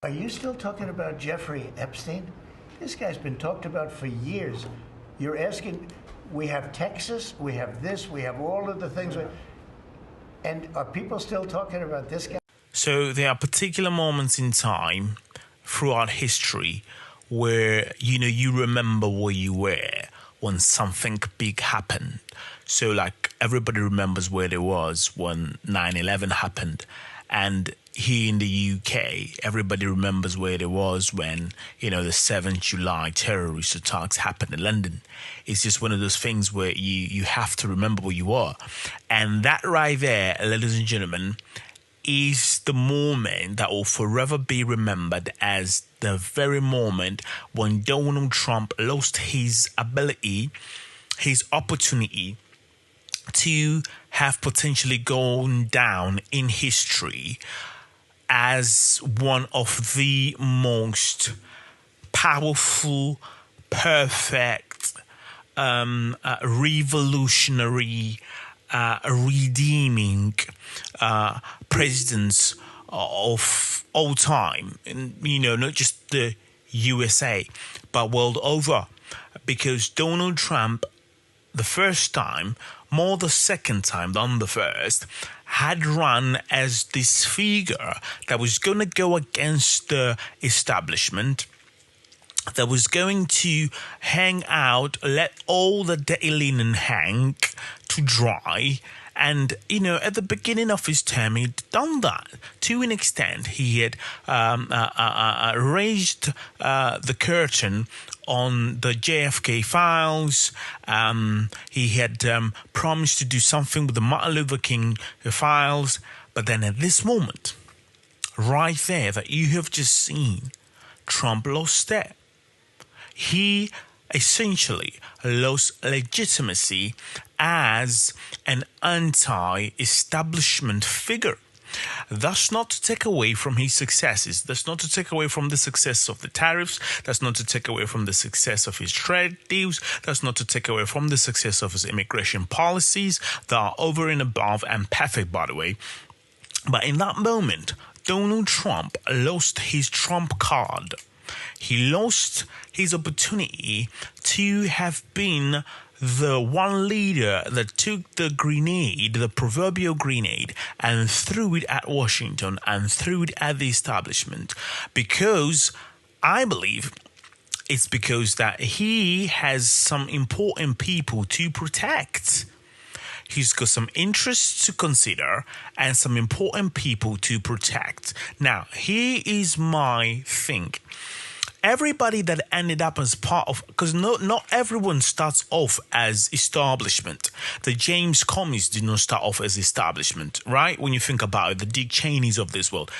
Are you still talking about Jeffrey Epstein? This guy's been talked about for years. You're asking, we have Texas, we have this, we have all of the things. And are people still talking about this guy? So there are particular moments in time throughout history where, you remember where you were when something big happened. So like everybody remembers where they was when 9/11 happened. And here in the UK, everybody remembers where they was when, the 7th July terrorist attacks happened in London. It's just one of those things where you have to remember where you are. And that right there, ladies and gentlemen, is the moment that will forever be remembered as the very moment when Donald Trump lost his ability, his opportunity to have potentially gone down in history as one of the most powerful, perfect, revolutionary, redeeming presidents of all time, and not just the USA but world over, because Donald Trump, the first time, more the second time than the first, had run as this figure that was going to go against the establishment, that was going to hang out, let all the dirty linen hang to dry. And, at the beginning of his term, he'd done that to an extent. He had raised the curtain on the JFK files. He had promised to do something with the Martin Luther King files. But then at this moment, right there that you have just seen, Trump lost step. He essentially lost legitimacy as an anti-establishment figure. That's not to take away from his successes. That's not to take away from the success of the tariffs. That's not to take away from the success of his trade deals. That's not to take away from the success of his immigration policies that are over and above and perfect, by the way. But in that moment, Donald Trump lost his trump card. He lost his opportunity to have been the one leader that took the grenade, the proverbial grenade, and threw it at Washington and threw it at the establishment. Because I believe it's because that he has some important people to protect. He's got some interests to consider and some important people to protect. Now, here is my thing. Everybody that ended up as part of, because not everyone starts off as establishment. The James Comeys did not start off as establishment, right? When you think about it, the Dick Cheneys of this world,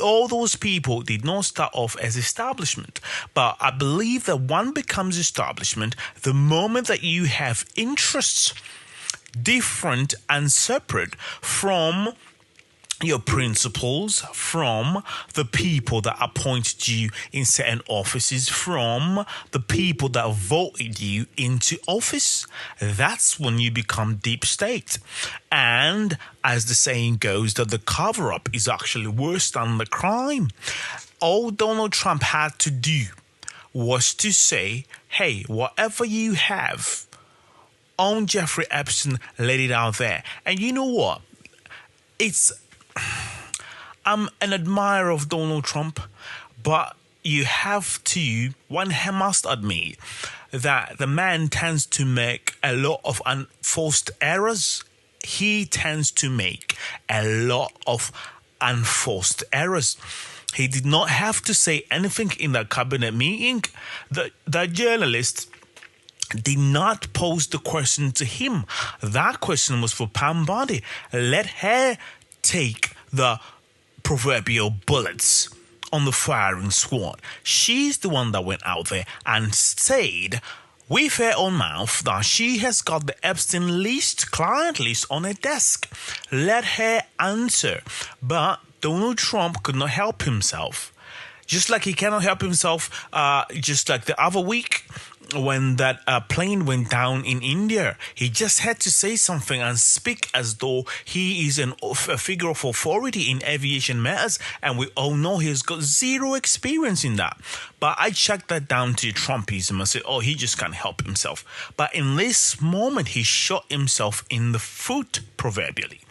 all those people did not start off as establishment. But I believe that one becomes establishment the moment that you have interests different and separate from your principles, from the people that appointed you in certain offices, from the people that voted you into office. That's when you become deep state. And as the saying goes, that the cover-up is actually worse than the crime. All Donald Trump had to do was to say, hey, whatever you have on Jeffrey Epstein, let it out there. And you know what? I'm an admirer of Donald Trump, but one must admit that the man tends to make a lot of unforced errors. He tends to make a lot of unforced errors. He did not have to say anything in the cabinet meeting. The journalist did not pose the question to him. That question was for Pam Bondi. Let her take the proverbial bullets on the firing squad. She's the one that went out there and said with her own mouth that she has got the Epstein client list on her desk. Let her answer. But Donald Trump could not help himself. Just like he cannot help himself, just like the other week, when that plane went down in India. He just had to say something and speak as though he is a figure of authority in aviation matters, and we all know he's got zero experience in that. But I checked that down to Trumpism. I said, oh, he just can't help himself. But in this moment, he shot himself in the foot, proverbially.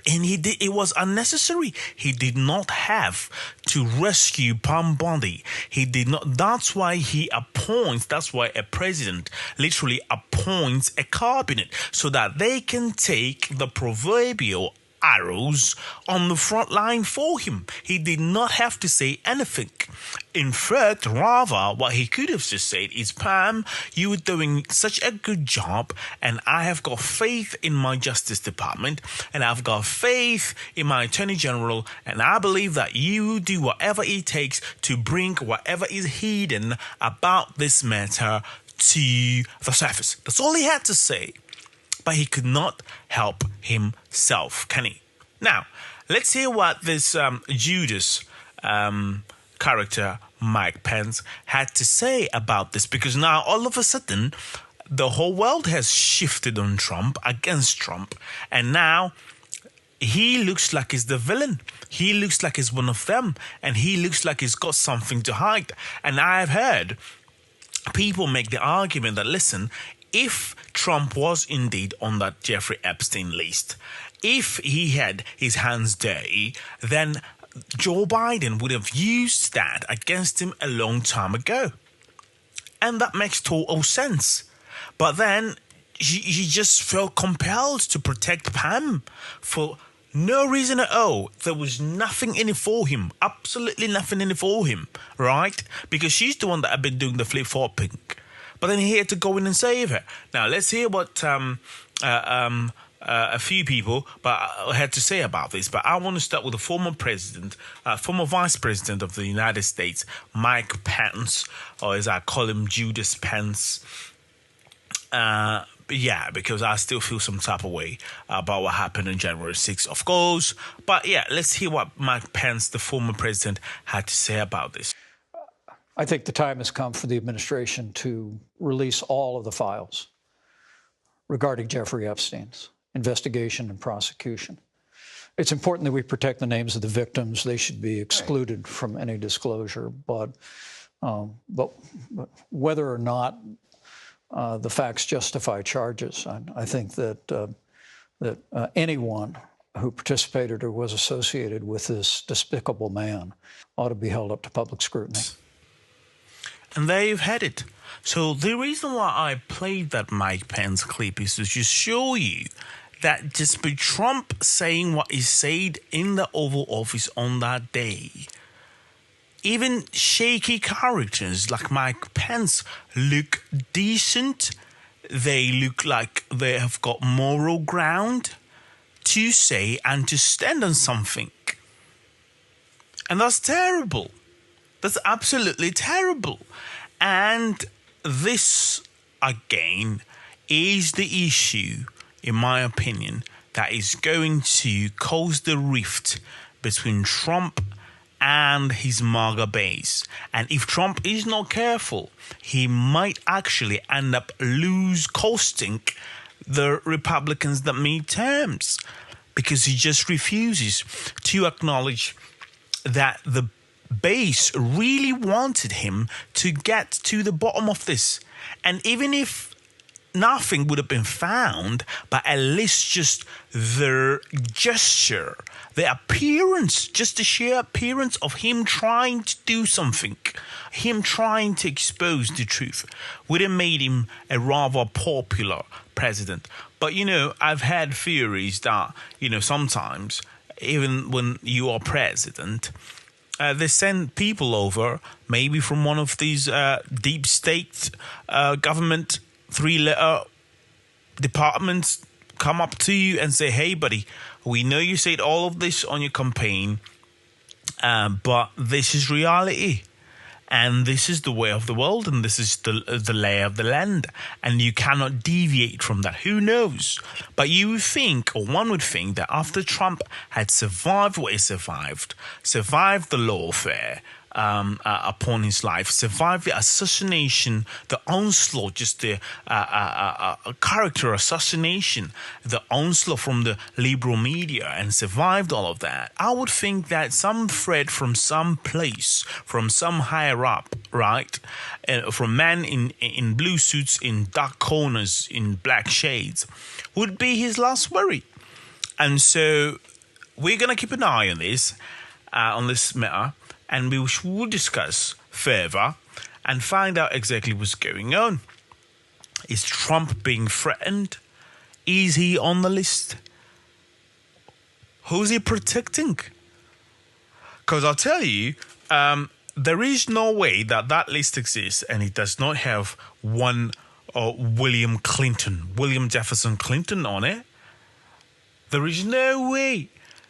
And it was unnecessary. He did not have to rescue Palm Bondi. He did not. That's why that's why a president literally appoints a cabinet, so that they can take the proverbial arrows on the front line for him. He did not have to say anything. In fact, rather, what he could have just said is, Pam, you were doing such a good job, and I have got faith in my Justice Department, and I've got faith in my Attorney General, and I believe that you do whatever it takes to bring whatever is hidden about this matter to the surface. That's all he had to say. But he could not help himself, can he? Now, let's hear what this Judas character, Mike Pence, had to say about this. Because now, all of a sudden, the whole world has shifted on Trump, against Trump. And now, he looks like he's the villain. He looks like he's one of them. And he looks like he's got something to hide. And I've heard people make the argument that, listen, if Trump was indeed on that Jeffrey Epstein list, if he had his hands dirty, then Joe Biden would have used that against him a long time ago. And that makes total sense. But then he just felt compelled to protect Pam for no reason at all. There was nothing in it for him. Absolutely nothing in it for him, right? Because she's the one that had been doing the flip-flopping. But then he had to go in and save her. Now, let's hear what a few people had to say about this. But I want to start with the former vice president of the United States, Mike Pence, or as I call him, Judas Pence. Yeah, because I still feel some type of way about what happened on January 6th, of course. But yeah, let's hear what Mike Pence, the former president, had to say about this. I think the time has come for the administration to release all of the files regarding Jeffrey Epstein's investigation and prosecution. It's important that we protect the names of the victims. They should be excluded from any disclosure. But whether or not the facts justify charges, I think that anyone who participated or was associated with this despicable man ought to be held up to public scrutiny. And there you've had it. So the reason why I played that Mike Pence clip is to just show you that just by Trump saying what he said in the Oval Office on that day, even shaky characters like Mike Pence look decent. They look like they have got moral ground to say and to stand on something. And that's terrible. That's absolutely terrible. And this, again, is the issue, in my opinion, that is going to cause the rift between Trump and his MAGA base. And if Trump is not careful, he might actually end up costing the Republicans the midterms, because he just refuses to acknowledge that the base really wanted him to get to the bottom of this. And even if nothing would have been found, but at least just their gesture, the appearance, just the sheer appearance of him trying to do something, him trying to expose the truth, would have made him a rather popular president. But, I've had theories that, sometimes, even when you are president, they send people over, maybe from one of these deep state government 3-letter departments, come up to you and say, hey, buddy, we know you said all of this on your campaign, but this is reality. And this is the way of the world, and this is the lay of the land, and you cannot deviate from that. Who knows? But you would think, or one would think, that after Trump had survived what he survived the lawfare, upon his life, survived the assassination, the onslaught, just the character assassination, the onslaught from the liberal media, and survived all of that, I would think that some threat from some place, from some higher up, right, from men in blue suits, in dark corners, in black shades, would be his last worry. And so we're going to keep an eye on this matter, and we will discuss further and find out exactly what's going on. Is Trump being threatened? Is he on the list? Who's he protecting? Because I'll tell you, there is no way that list exists and it does not have one William Jefferson Clinton on it. There is no way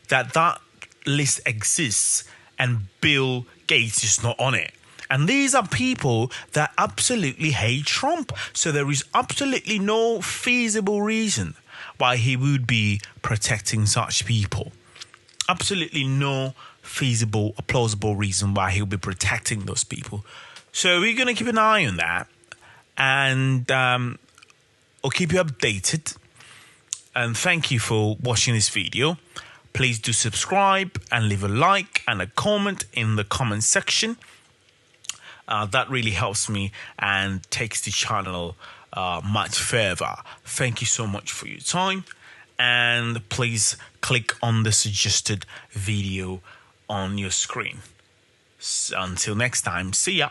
that list exists and Bill Gates is not on it. And these are people that absolutely hate Trump. So there is absolutely no feasible reason why he would be protecting such people. Absolutely no feasible, plausible reason why he'll be protecting those people. So we're going to keep an eye on that. And I'll keep you updated. And thank you for watching this video. Please do subscribe and leave a like and a comment in the comment section. That really helps me and takes the channel much further. Thank you so much for your time. And please click on the suggested video on your screen. So until next time, see ya.